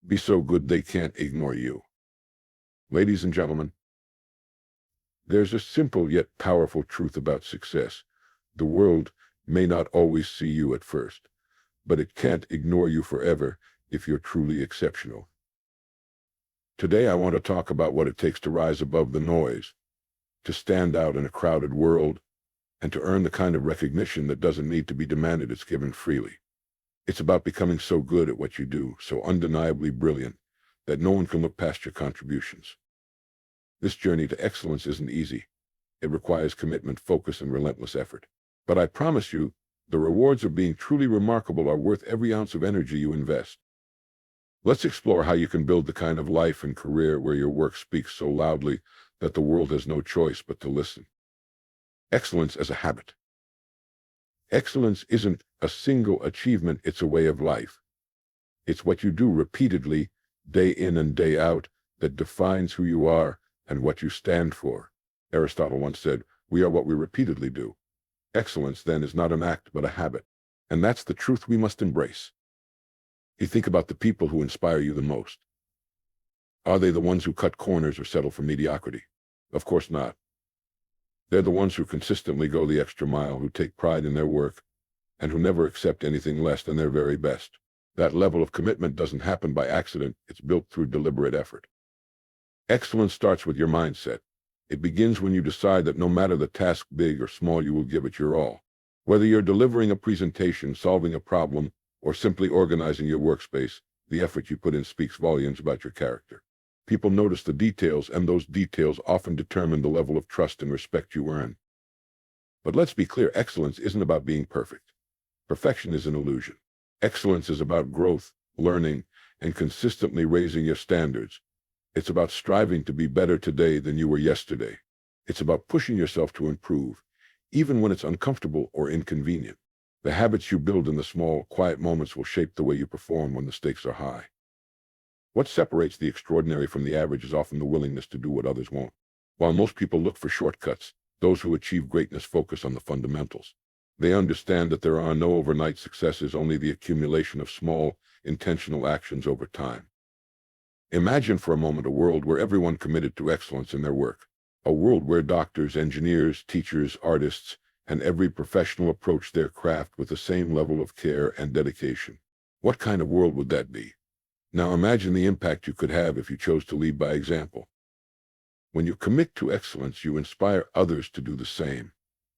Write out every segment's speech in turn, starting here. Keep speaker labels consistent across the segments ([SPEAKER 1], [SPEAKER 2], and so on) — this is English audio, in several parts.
[SPEAKER 1] Be so good they can't ignore you. Ladies and gentlemen, there's a simple yet powerful truth about success. The world may not always see you at first, but it can't ignore you forever if you're truly exceptional. Today I want to talk about what it takes to rise above the noise, to stand out in a crowded world, and to earn the kind of recognition that doesn't need to be demanded, it's given freely. It's about becoming so good at what you do, so undeniably brilliant, that no one can look past your contributions. This journey to excellence isn't easy. It requires commitment, focus, and relentless effort. But I promise you, the rewards of being truly remarkable are worth every ounce of energy you invest. Let's explore how you can build the kind of life and career where your work speaks so loudly that the world has no choice but to listen. Excellence as a habit. Excellence isn't a single achievement, it's a way of life. It's what you do repeatedly, day in and day out, that defines who you are and what you stand for. Aristotle once said, "We are what we repeatedly do." Excellence, then, is not an act but a habit. And that's the truth we must embrace. You think about the people who inspire you the most. Are they the ones who cut corners or settle for mediocrity? Of course not. They're the ones who consistently go the extra mile, who take pride in their work, and who never accept anything less than their very best. That level of commitment doesn't happen by accident. It's built through deliberate effort. Excellence starts with your mindset. It begins when you decide that no matter the task, big or small, you will give it your all. Whether you're delivering a presentation, solving a problem, or simply organizing your workspace, the effort you put in speaks volumes about your character. People notice the details, and those details often determine the level of trust and respect you earn. But let's be clear, excellence isn't about being perfect. Perfection is an illusion. Excellence is about growth, learning, and consistently raising your standards. It's about striving to be better today than you were yesterday. It's about pushing yourself to improve, even when it's uncomfortable or inconvenient. The habits you build in the small, quiet moments will shape the way you perform when the stakes are high. What separates the extraordinary from the average is often the willingness to do what others won't. While most people look for shortcuts, those who achieve greatness focus on the fundamentals. They understand that there are no overnight successes, only the accumulation of small, intentional actions over time. Imagine for a moment a world where everyone committed to excellence in their work. A world where doctors, engineers, teachers, artists, and every professional approach their craft with the same level of care and dedication. What kind of world would that be? Now imagine the impact you could have if you chose to lead by example. When you commit to excellence, you inspire others to do the same.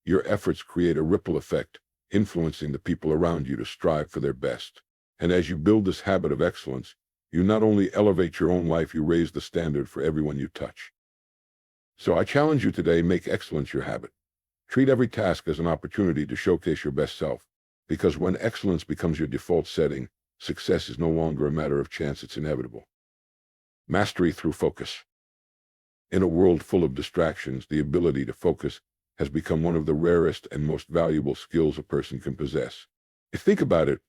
[SPEAKER 1] Your efforts create a ripple effect, influencing the people around you to strive for their best. And as you build this habit of excellence, you not only elevate your own life, you raise the standard for everyone you touch. So I challenge you today, make excellence your habit. Treat every task as an opportunity to showcase your best self, because when excellence becomes your default setting, success is no longer a matter of chance, it's inevitable. Mastery through focus. In a world full of distractions, the ability to focus has become one of the rarest and most valuable skills a person can possess. Think about it.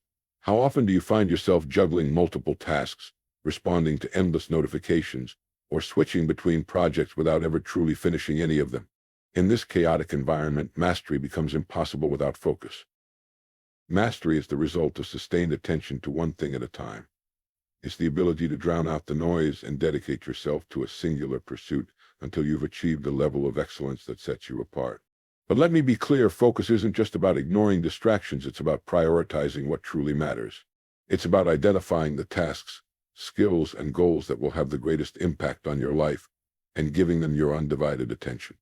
[SPEAKER 1] How often do you find yourself juggling multiple tasks, responding to endless notifications, or switching between projects without ever truly finishing any of them? In this chaotic environment, mastery becomes impossible without focus. Mastery is the result of sustained attention to one thing at a time. It's the ability to drown out the noise and dedicate yourself to a singular pursuit until you've achieved a level of excellence that sets you apart. But let me be clear, focus isn't just about ignoring distractions, it's about prioritizing what truly matters. It's about identifying the tasks, skills, and goals that will have the greatest impact on your life and giving them your undivided attention.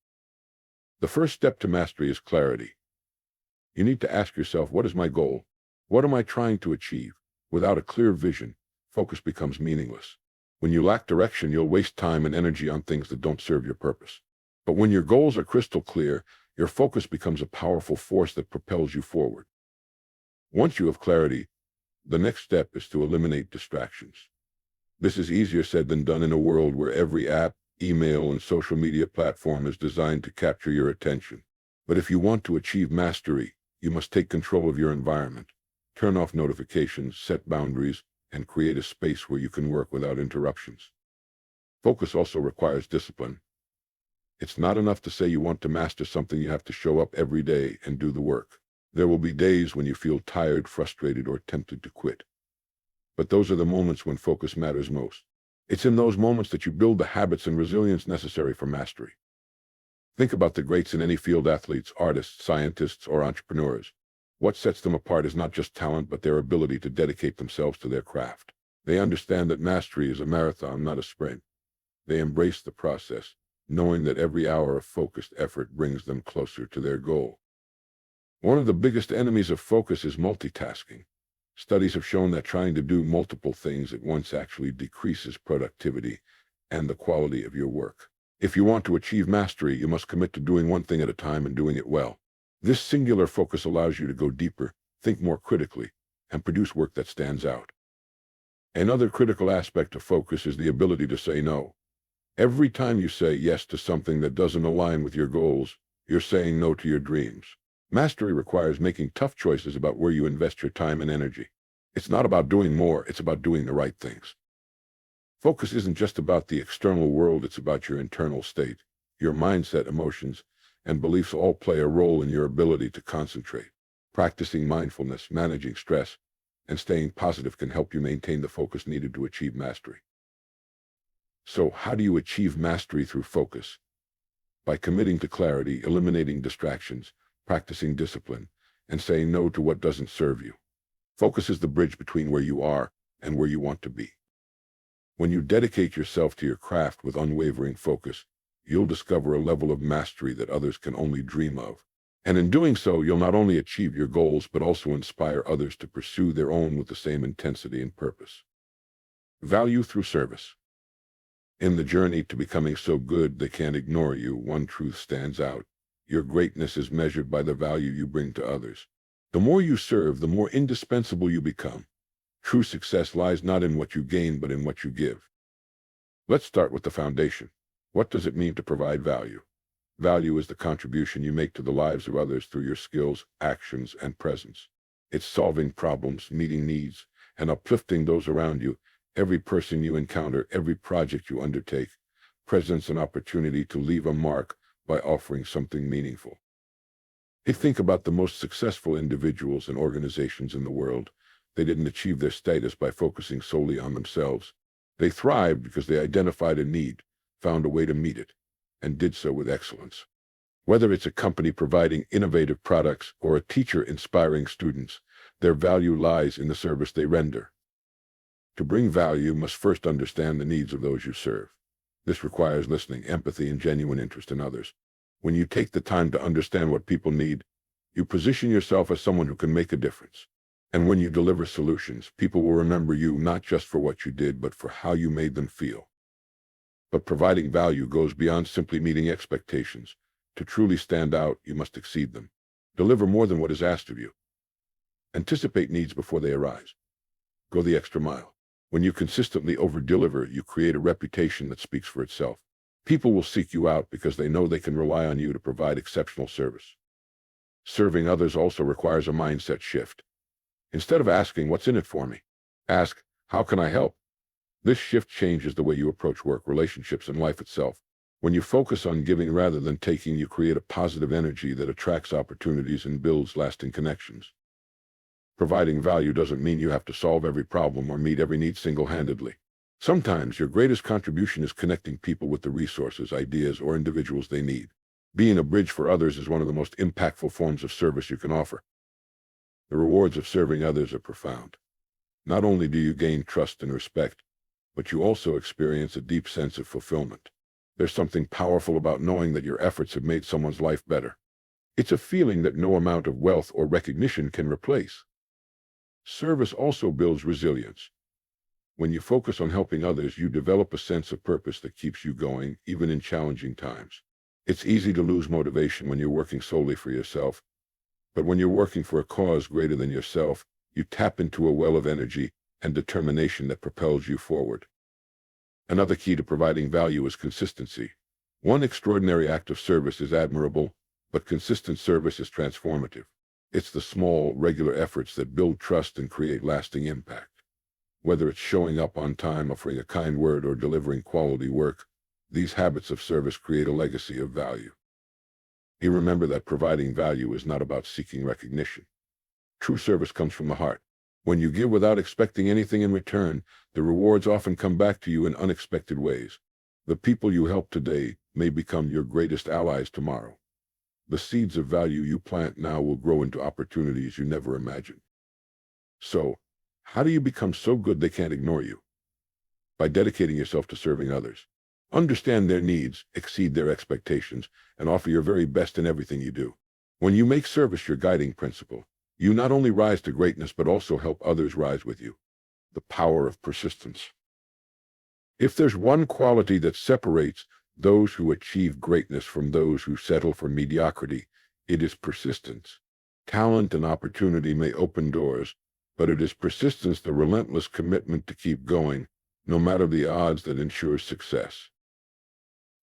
[SPEAKER 1] The first step to mastery is clarity. You need to ask yourself, what is my goal? What am I trying to achieve? Without a clear vision, focus becomes meaningless. When you lack direction, you'll waste time and energy on things that don't serve your purpose. But when your goals are crystal clear, your focus becomes a powerful force that propels you forward. Once you have clarity, the next step is to eliminate distractions. This is easier said than done in a world where every app, email, and social media platform is designed to capture your attention. But if you want to achieve mastery, you must take control of your environment, turn off notifications, set boundaries, and create a space where you can work without interruptions. Focus also requires discipline. It's not enough to say you want to master something, you have to show up every day and do the work. There will be days when you feel tired, frustrated, or tempted to quit. But those are the moments when focus matters most. It's in those moments that you build the habits and resilience necessary for mastery. Think about the greats in any field: athletes, artists, scientists, or entrepreneurs. What sets them apart is not just talent, but their ability to dedicate themselves to their craft. They understand that mastery is a marathon, not a sprint. They embrace the process, knowing that every hour of focused effort brings them closer to their goal. One of the biggest enemies of focus is multitasking. Studies have shown that trying to do multiple things at once actually decreases productivity and the quality of your work. If you want to achieve mastery, you must commit to doing one thing at a time and doing it well. This singular focus allows you to go deeper, think more critically, and produce work that stands out. Another critical aspect of focus is the ability to say no. Every time you say yes to something that doesn't align with your goals, you're saying no to your dreams. Mastery requires making tough choices about where you invest your time and energy. It's not about doing more, it's about doing the right things. Focus isn't just about the external world, it's about your internal state. Your mindset, emotions, and beliefs all play a role in your ability to concentrate. Practicing mindfulness, managing stress, and staying positive can help you maintain the focus needed to achieve mastery. So, how do you achieve mastery through focus? By committing to clarity, eliminating distractions, practicing discipline, and saying no to what doesn't serve you. Focus is the bridge between where you are and where you want to be. When you dedicate yourself to your craft with unwavering focus, you'll discover a level of mastery that others can only dream of. And in doing so, you'll not only achieve your goals, but also inspire others to pursue their own with the same intensity and purpose. Value through service. In the journey to becoming so good they can't ignore you, one truth stands out. Your greatness is measured by the value you bring to others. The more you serve, the more indispensable you become. True success lies not in what you gain, but in what you give. Let's start with the foundation. What does it mean to provide value? Value is the contribution you make to the lives of others through your skills, actions, and presence. It's solving problems, meeting needs, and uplifting those around you. Every person you encounter, every project you undertake, presents an opportunity to leave a mark by offering something meaningful. Think about the most successful individuals and organizations in the world. They didn't achieve their status by focusing solely on themselves. They thrived because they identified a need, found a way to meet it, and did so with excellence. Whether it's a company providing innovative products or a teacher inspiring students, their value lies in the service they render. To bring value, you must first understand the needs of those you serve. This requires listening, empathy, and genuine interest in others. When you take the time to understand what people need, you position yourself as someone who can make a difference. And when you deliver solutions, people will remember you not just for what you did, but for how you made them feel. But providing value goes beyond simply meeting expectations. To truly stand out, you must exceed them. Deliver more than what is asked of you. Anticipate needs before they arise. Go the extra mile. When you consistently over-deliver, you create a reputation that speaks for itself. People will seek you out because they know they can rely on you to provide exceptional service. Serving others also requires a mindset shift. Instead of asking, "What's in it for me?" ask, "How can I help?" This shift changes the way you approach work, relationships, and life itself. When you focus on giving rather than taking, you create a positive energy that attracts opportunities and builds lasting connections. Providing value doesn't mean you have to solve every problem or meet every need single-handedly. Sometimes your greatest contribution is connecting people with the resources, ideas, or individuals they need. Being a bridge for others is one of the most impactful forms of service you can offer. The rewards of serving others are profound. Not only do you gain trust and respect, but you also experience a deep sense of fulfillment. There's something powerful about knowing that your efforts have made someone's life better. It's a feeling that no amount of wealth or recognition can replace. Service also builds resilience. When you focus on helping others, you develop a sense of purpose that keeps you going, even in challenging times. It's easy to lose motivation when you're working solely for yourself. But when you're working for a cause greater than yourself, you tap into a well of energy and determination that propels you forward. Another key to providing value is consistency. One extraordinary act of service is admirable, but consistent service is transformative. It's the small, regular efforts that build trust and create lasting impact. Whether it's showing up on time, offering a kind word, or delivering quality work, these habits of service create a legacy of value. You remember that providing value is not about seeking recognition. True service comes from the heart. When you give without expecting anything in return, the rewards often come back to you in unexpected ways. The people you help today may become your greatest allies tomorrow. The seeds of value you plant now will grow into opportunities you never imagined. So, how do you become so good they can't ignore you? By dedicating yourself to serving others. Understand their needs, exceed their expectations, and offer your very best in everything you do. When you make service your guiding principle, you not only rise to greatness but also help others rise with you. The power of persistence. If there's one quality that separates those who achieve greatness from those who settle for mediocrity, it is persistence. Talent and opportunity may open doors, but it is persistence, the relentless commitment to keep going, no matter the odds, that ensures success.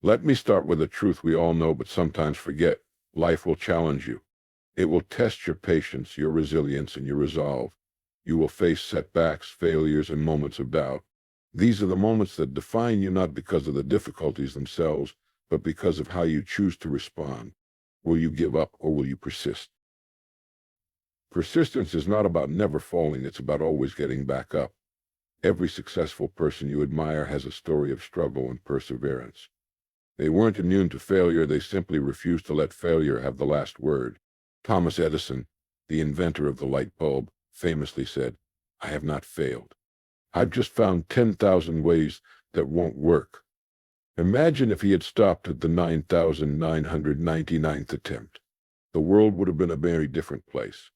[SPEAKER 1] Let me start with a truth we all know but sometimes forget. Life will challenge you. It will test your patience, your resilience, and your resolve. You will face setbacks, failures, and moments of doubt. These are the moments that define you, not because of the difficulties themselves, but because of how you choose to respond. Will you give up or will you persist? Persistence is not about never falling, it's about always getting back up. Every successful person you admire has a story of struggle and perseverance. They weren't immune to failure, they simply refused to let failure have the last word. Thomas Edison, the inventor of the light bulb, famously said, "I have not failed. I've just found 10,000 ways that won't work." Imagine if he had stopped at the 9,999th attempt. The world would have been a very different place.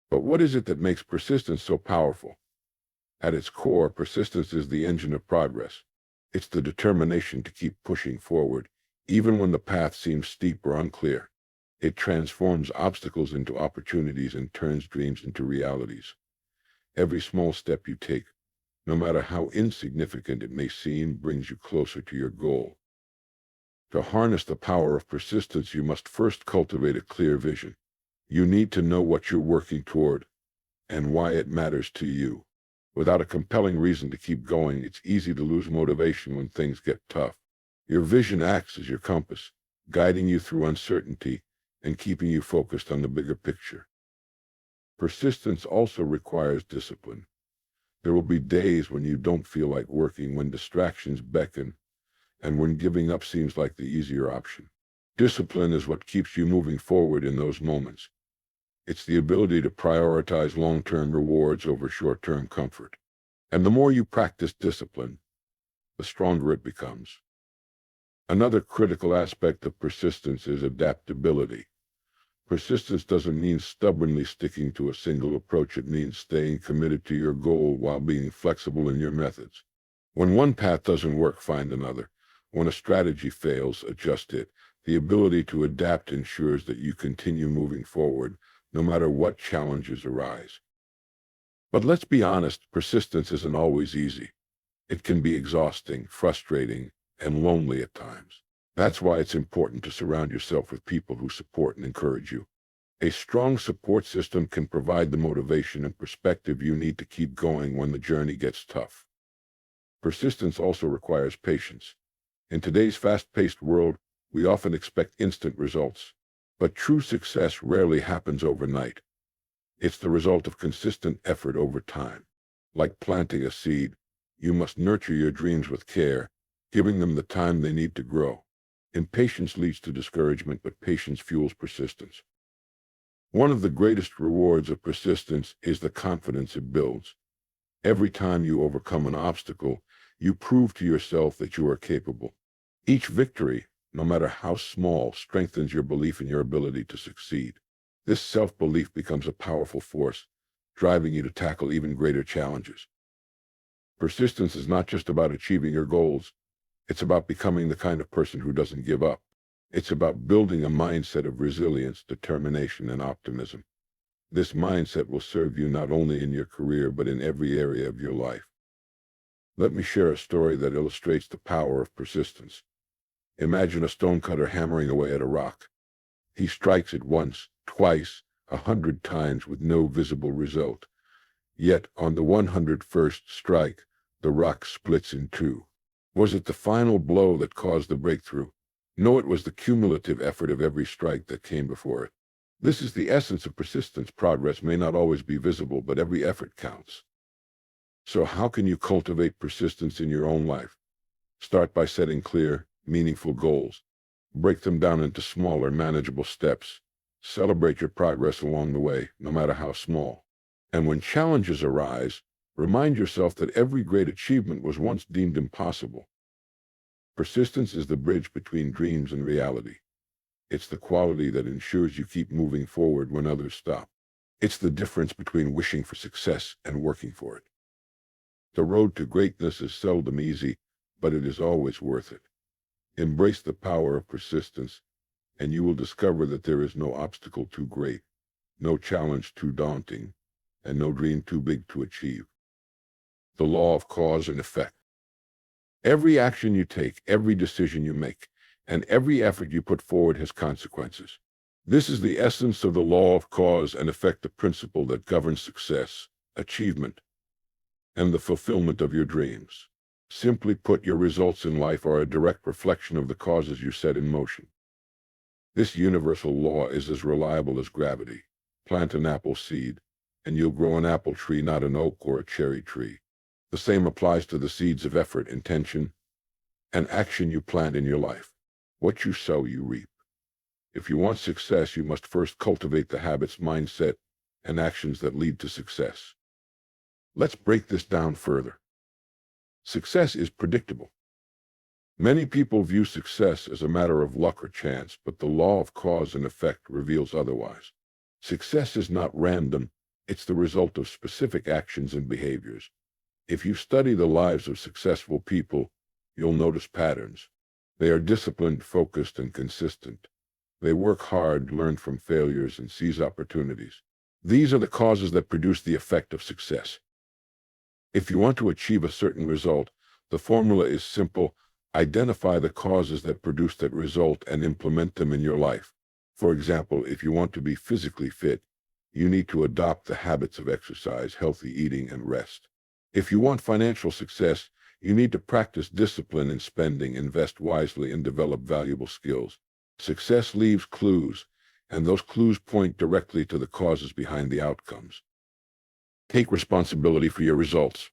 [SPEAKER 1] But what is it that makes persistence so powerful? At its core, persistence is the engine of progress. It's the determination to keep pushing forward, even when the path seems steep or unclear. It transforms obstacles into opportunities and turns dreams into realities. Every small step you take, no matter how insignificant it may seem, brings you closer to your goal. To harness the power of persistence, you must first cultivate a clear vision. You need to know what you're working toward and why it matters to you. Without a compelling reason to keep going, it's easy to lose motivation when things get tough. Your vision acts as your compass, guiding you through uncertainty and keeping you focused on the bigger picture. Persistence also requires discipline. There will be days when you don't feel like working, when distractions beckon, and when giving up seems like the easier option. Discipline is what keeps you moving forward in those moments. It's the ability to prioritize long-term rewards over short-term comfort. And the more you practice discipline, the stronger it becomes. Another critical aspect of persistence is adaptability. Persistence doesn't mean stubbornly sticking to a single approach. It means staying committed to your goal while being flexible in your methods. When one path doesn't work, find another. When a strategy fails, adjust it. The ability to adapt ensures that you continue moving forward, no matter what challenges arise. But let's be honest, persistence isn't always easy. It can be exhausting, frustrating, and lonely at times. That's why it's important to surround yourself with people who support and encourage you. A strong support system can provide the motivation and perspective you need to keep going when the journey gets tough. Persistence also requires patience. In today's fast-paced world, we often expect instant results. But true success rarely happens overnight. It's the result of consistent effort over time. Like planting a seed, you must nurture your dreams with care, giving them the time they need to grow. Impatience leads to discouragement, but patience fuels persistence. One of the greatest rewards of persistence is the confidence it builds. Every time you overcome an obstacle, you prove to yourself that you are capable. Each victory, no matter how small, strengthens your belief in your ability to succeed. This self-belief becomes a powerful force, driving you to tackle even greater challenges. Persistence is not just about achieving your goals. It's about becoming the kind of person who doesn't give up. It's about building a mindset of resilience, determination, and optimism. This mindset will serve you not only in your career, but in every area of your life. Let me share a story that illustrates the power of persistence. Imagine a stonecutter hammering away at a rock. He strikes it once, twice, 100 times with no visible result. Yet on the 101st strike, the rock splits in two. Was it the final blow that caused the breakthrough? No, it was the cumulative effort of every strike that came before it. This is the essence of persistence. Progress may not always be visible, but every effort counts. So how can you cultivate persistence in your own life? Start by setting clear, meaningful goals. Break them down into smaller, manageable steps. Celebrate your progress along the way, no matter how small. And when challenges arise, remind yourself that every great achievement was once deemed impossible. Persistence is the bridge between dreams and reality. It's the quality that ensures you keep moving forward when others stop. It's the difference between wishing for success and working for it. The road to greatness is seldom easy, but it is always worth it. Embrace the power of persistence, and you will discover that there is no obstacle too great, no challenge too daunting, and no dream too big to achieve. The law of cause and effect. Every action you take, every decision you make, and every effort you put forward has consequences. This is the essence of the law of cause and effect, the principle that governs success, achievement, and the fulfillment of your dreams. Simply put, your results in life are a direct reflection of the causes you set in motion. This universal law is as reliable as gravity. Plant an apple seed, and you'll grow an apple tree, not an oak or a cherry tree. The same applies to the seeds of effort, intention, and action you plant in your life. What you sow, you reap. If you want success, you must first cultivate the habits, mindset, and actions that lead to success. Let's break this down further. Success is predictable. Many people view success as a matter of luck or chance, but the law of cause and effect reveals otherwise. Success is not random, it's the result of specific actions and behaviors. If you study the lives of successful people, you'll notice patterns. They are disciplined, focused, and consistent. They work hard, learn from failures, and seize opportunities. These are the causes that produce the effect of success. If you want to achieve a certain result, the formula is simple. Identify the causes that produce that result and implement them in your life. For example, if you want to be physically fit, you need to adopt the habits of exercise, healthy eating, and rest. If you want financial success, you need to practice discipline in spending, invest wisely, and develop valuable skills. Success leaves clues, and those clues point directly to the causes behind the outcomes. Take responsibility for your results.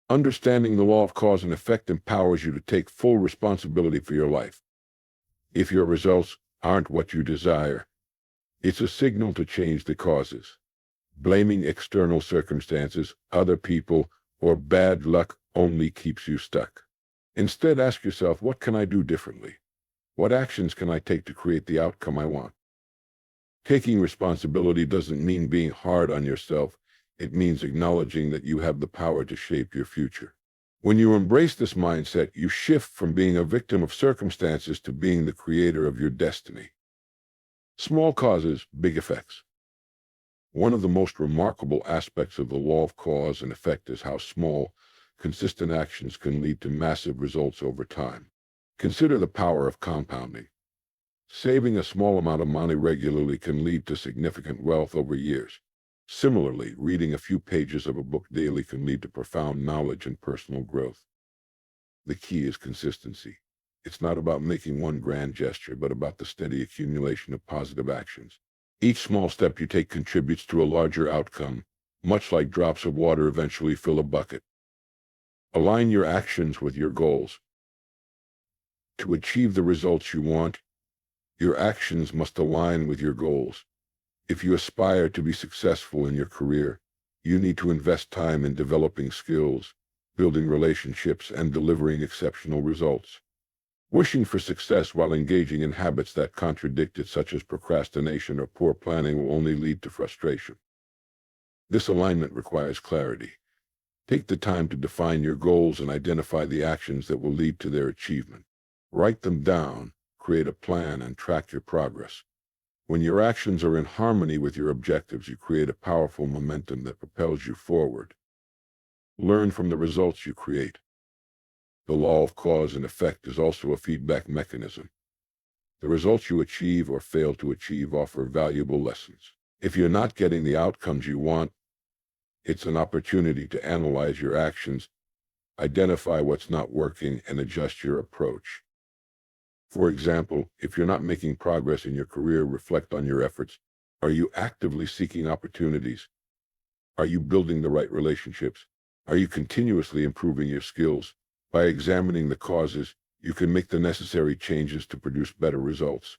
[SPEAKER 1] Understanding the law of cause and effect empowers you to take full responsibility for your life. If your results aren't what you desire, it's a signal to change the causes. Blaming external circumstances, other people, or bad luck only keeps you stuck. Instead, ask yourself, what can I do differently? What actions can I take to create the outcome I want? Taking responsibility doesn't mean being hard on yourself. It means acknowledging that you have the power to shape your future. When you embrace this mindset, you shift from being a victim of circumstances to being the creator of your destiny. Small causes, big effects. One of the most remarkable aspects of the law of cause and effect is how small, consistent actions can lead to massive results over time. Consider the power of compounding. Saving a small amount of money regularly can lead to significant wealth over years. Similarly, reading a few pages of a book daily can lead to profound knowledge and personal growth. The key is consistency. It's not about making one grand gesture, but about the steady accumulation of positive actions. Each small step you take contributes to a larger outcome, much like drops of water eventually fill a bucket. Align your actions with your goals. To achieve the results you want, your actions must align with your goals. If you aspire to be successful in your career, you need to invest time in developing skills, building relationships, and delivering exceptional results. Wishing for success while engaging in habits that contradict it, such as procrastination or poor planning, will only lead to frustration. This alignment requires clarity. Take the time to define your goals and identify the actions that will lead to their achievement. Write them down, create a plan, and track your progress. When your actions are in harmony with your objectives, you create a powerful momentum that propels you forward. Learn from the results you create. The law of cause and effect is also a feedback mechanism. The results you achieve or fail to achieve offer valuable lessons. If you're not getting the outcomes you want, it's an opportunity to analyze your actions, identify what's not working, and adjust your approach. For example, if you're not making progress in your career, reflect on your efforts. Are you actively seeking opportunities? Are you building the right relationships? Are you continuously improving your skills? By examining the causes, you can make the necessary changes to produce better results.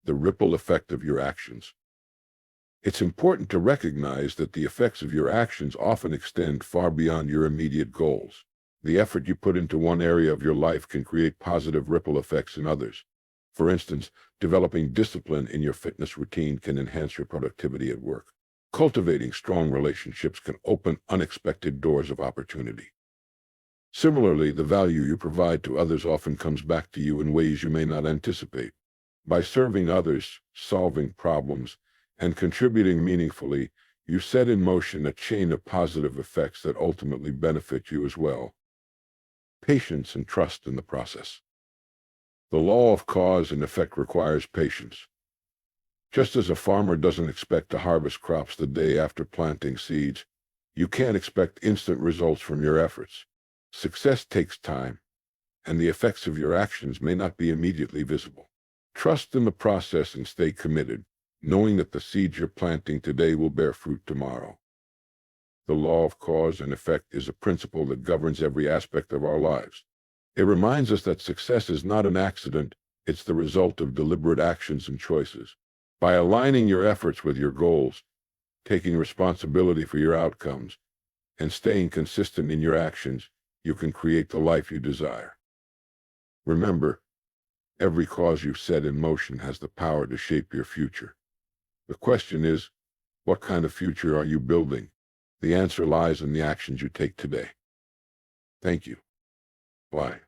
[SPEAKER 1] The ripple effect of your actions. It's important to recognize that the effects of your actions often extend far beyond your immediate goals. The effort you put into one area of your life can create positive ripple effects in others. For instance, developing discipline in your fitness routine can enhance your productivity at work. Cultivating strong relationships can open unexpected doors of opportunity. Similarly, the value you provide to others often comes back to you in ways you may not anticipate. By serving others, solving problems, and contributing meaningfully, you set in motion a chain of positive effects that ultimately benefit you as well. Patience and trust in the process. The law of cause and effect requires patience. Just as a farmer doesn't expect to harvest crops the day after planting seeds, you can't expect instant results from your efforts. Success takes time, and the effects of your actions may not be immediately visible. Trust in the process and stay committed, knowing that the seeds you're planting today will bear fruit tomorrow. The law of cause and effect is a principle that governs every aspect of our lives. It reminds us that success is not an accident, it's the result of deliberate actions and choices. By aligning your efforts with your goals, taking responsibility for your outcomes, and staying consistent in your actions, you can create the life you desire. Remember, every cause you set in motion has the power to shape your future. The question is, what kind of future are you building? The answer lies in the actions you take today. Thank you. Bye.